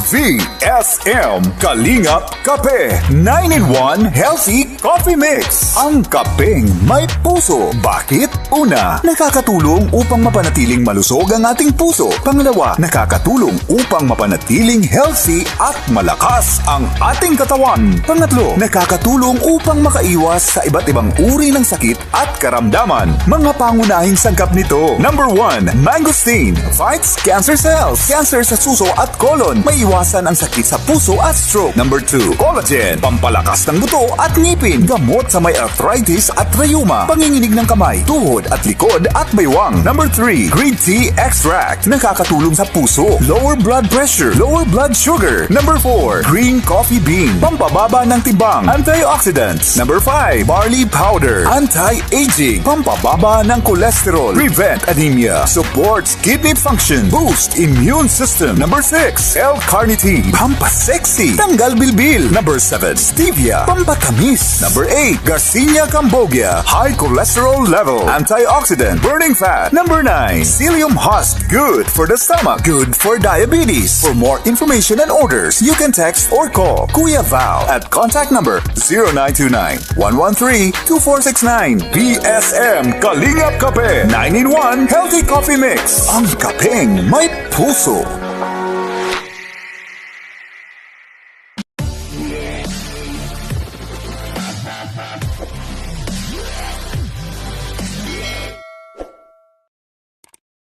VSM Kalingap Kape 9-in-1 Healthy Coffee Mix. Ang kapeng may puso. Bakit? Una, nakakatulong upang mapanatiling malusog ang ating puso. Pangalawa, nakakatulong upang mapanatiling healthy at malakas ang ating katawan. Pangatlo, nakakatulong upang makaiwas sa iba't ibang uri ng sakit at karamdaman. Mga pangunahing sangkap nito. Number 1, mangosteen fights cancer cells. Cancer sa suso at colon. Maiwasan ang sakit sa puso at stroke. Number 2, collagen. Pampalakas ng buto at ngipin. Gamot sa may arthritis at rheuma. Panginginig ng kamay, tuhod at likod at baywang. Number 3, green tea extract. Nakakatulong sa puso. Lower blood pressure. Lower blood sugar. Number 4, green coffee bean. Pampababa ng tibang. Antioxidants. Number 5, barley powder. Anti-aging. Pampababa ng cholesterol. Prevent anemia. Supports kidney function. Boost immune system. Number 6, L-carnitine. Pampasexy. Tanggal bilbil. Number 7, stevia. Pampatamis. Number 8, Garcinia cambogia. High cholesterol level. Antioxidant. Burning fat. Number 9, psyllium husk. Good for the stomach. Good for diabetes. For more information and orders, you can text or call Kuya Val at contact number 0929-113-2469. BSM Kalingap Kape 9-in-1 Healthy Coffee Mix. Ang kapeng may puso.